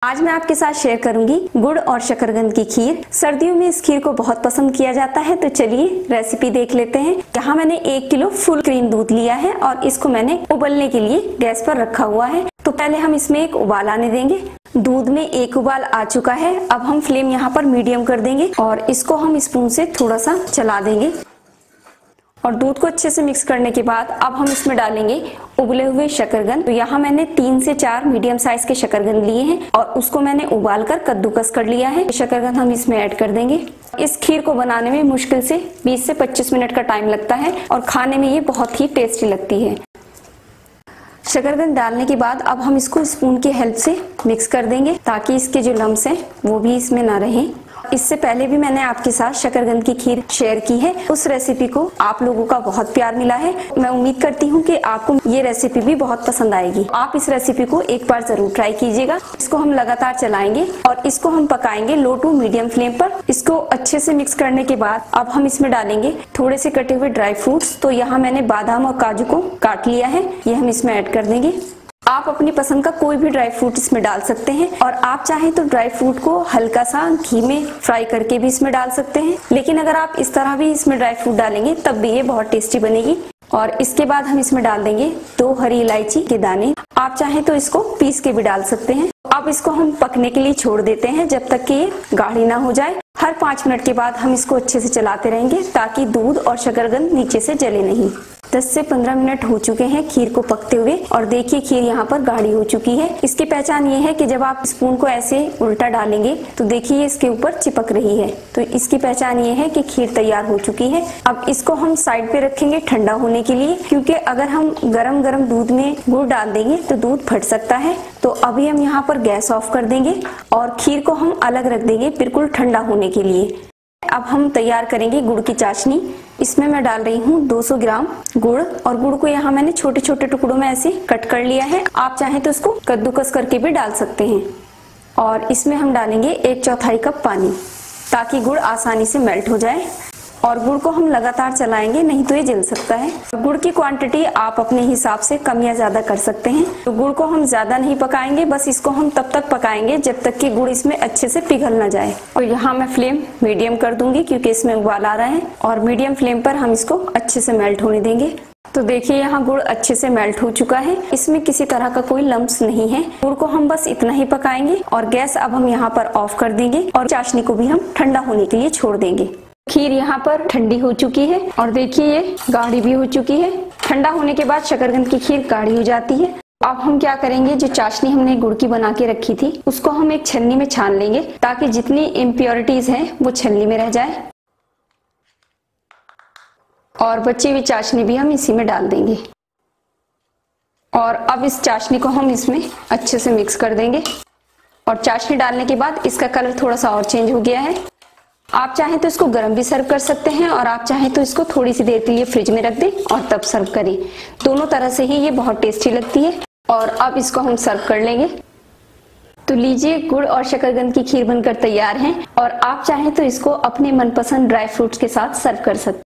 आज मैं आपके साथ शेयर करूंगी गुड़ और शकरकंद की खीर। सर्दियों में इस खीर को बहुत पसंद किया जाता है, तो चलिए रेसिपी देख लेते हैं। यहाँ मैंने 1 किलो फुल क्रीम दूध लिया है और इसको मैंने उबलने के लिए गैस पर रखा हुआ है। तो पहले हम इसमें एक उबाल आने देंगे। दूध में एक उबाल आ चुका है। अब हम फ्लेम यहाँ पर मीडियम कर देंगे और इसको हम स्पून से थोड़ा सा चला देंगे और दूध को अच्छे से मिक्स करने के बाद अब हम इसमें डालेंगे उबले हुए शकरकंद। तो यहाँ मैंने 3 से 4 मीडियम साइज के शकरकंद लिए हैं और उसको मैंने उबाल कर कद्दूकस कर लिया है। शकरकंद हम इसमें ऐड कर देंगे। इस खीर को बनाने में मुश्किल से 20 से 25 मिनट का टाइम लगता है और खाने में ये बहुत ही टेस्टी लगती है। शकरकंद डालने के बाद अब हम इसको स्पून की हेल्प से मिक्स कर देंगे ताकि इसके जो लम्स हैं वो भी इसमें ना रहें। इससे पहले भी मैंने आपके साथ शकरकंद की खीर शेयर की है। उस रेसिपी को आप लोगों का बहुत प्यार मिला है। मैं उम्मीद करती हूँ कि आपको ये रेसिपी भी बहुत पसंद आएगी। आप इस रेसिपी को एक बार जरूर ट्राई कीजिएगा। इसको हम लगातार चलाएंगे और इसको हम पकाएंगे लो टू मीडियम फ्लेम पर। इसको अच्छे से मिक्स करने के बाद अब हम इसमें डालेंगे थोड़े से कटे हुए ड्राई फ्रूट्स। तो यहाँ मैंने बादाम और काजू को काट लिया है, ये हम इसमें ऐड कर देंगे। आप अपनी पसंद का कोई भी ड्राई फ्रूट इसमें डाल सकते हैं और आप चाहें तो ड्राई फ्रूट को हल्का सा घी में फ्राई करके भी इसमें डाल सकते हैं। लेकिन अगर आप इस तरह भी इसमें ड्राई फ्रूट डालेंगे तब भी ये बहुत टेस्टी बनेगी। और इसके बाद हम इसमें डाल देंगे 2 हरी इलायची के दाने। आप चाहें तो इसको पीस के भी डाल सकते हैं। अब इसको हम पकने के लिए छोड़ देते हैं जब तक कि ये गाढ़ी ना हो जाए। हर 5 मिनट के बाद हम इसको अच्छे से चलाते रहेंगे ताकि दूध और शकरकंद नीचे से जले नहीं। 10 से 15 मिनट हो चुके हैं खीर को पकते हुए और देखिए खीर यहाँ पर गाढ़ी हो चुकी है। इसकी पहचान ये है कि जब आप स्पून को ऐसे उल्टा डालेंगे तो देखिए इसके ऊपर चिपक रही है। तो इसकी पहचान ये है कि खीर तैयार हो चुकी है। अब इसको हम साइड पे रखेंगे ठंडा होने के लिए, क्योंकि अगर हम गरम गरम दूध में गुड़ डाल देंगे तो दूध फट सकता है। तो अभी हम यहाँ पर गैस ऑफ कर देंगे और खीर को हम अलग रख देंगे बिल्कुल ठंडा होने के लिए। अब हम तैयार करेंगे गुड़ की चाशनी। इसमें मैं डाल रही हूँ 200 ग्राम गुड़ और गुड़ को यहाँ मैंने छोटे छोटे टुकड़ों में ऐसे कट कर लिया है। आप चाहें तो इसको कद्दूकस करके भी डाल सकते हैं। और इसमें हम डालेंगे 1/4 कप पानी ताकि गुड़ आसानी से मेल्ट हो जाए। और गुड़ को हम लगातार चलाएंगे, नहीं तो ये जल सकता है। गुड़ की क्वांटिटी आप अपने हिसाब से कम या ज्यादा कर सकते हैं। तो गुड़ को हम ज्यादा नहीं पकाएंगे, बस इसको हम तब तक पकाएंगे जब तक कि गुड़ इसमें अच्छे से पिघल ना जाए। और यहाँ मैं फ्लेम मीडियम कर दूंगी क्योंकि इसमें उबाल आ रहा है और मीडियम फ्लेम पर हम इसको अच्छे से मेल्ट होने देंगे। तो देखिए यहाँ गुड़ अच्छे से मेल्ट हो चुका है। इसमें किसी तरह का कोई लम्स नहीं है। गुड़ को हम बस इतना ही पकाएंगे और गैस अब हम यहाँ पर ऑफ कर देंगे और चाशनी को भी हम ठंडा होने के लिए छोड़ देंगे। खीर यहाँ पर ठंडी हो चुकी है और देखिए ये गाढ़ी भी हो चुकी है। ठंडा होने के बाद शकरकंद की खीर गाढ़ी हो जाती है। अब हम क्या करेंगे, जो चाशनी हमने गुड़ की बना के रखी थी उसको हम एक छन्नी में छान लेंगे ताकि जितनी इम्प्योरिटीज हैं वो छन्नी में रह जाए। और बची हुई चाशनी भी हम इसी में डाल देंगे। और अब इस चाशनी को हम इसमें अच्छे से मिक्स कर देंगे। और चाशनी डालने के बाद इसका कलर थोड़ा सा और चेंज हो गया है। आप चाहें तो इसको गर्म भी सर्व कर सकते हैं और आप चाहें तो इसको थोड़ी सी देर के लिए फ्रिज में रख दें और तब सर्व करें। दोनों तरह से ही ये बहुत टेस्टी लगती है। और अब इसको हम सर्व कर लेंगे। तो लीजिए, गुड़ और शकरकंद की खीर बनकर तैयार है और आप चाहें तो इसको अपने मनपसंद ड्राई फ्रूट्स के साथ सर्व कर सकते हैं।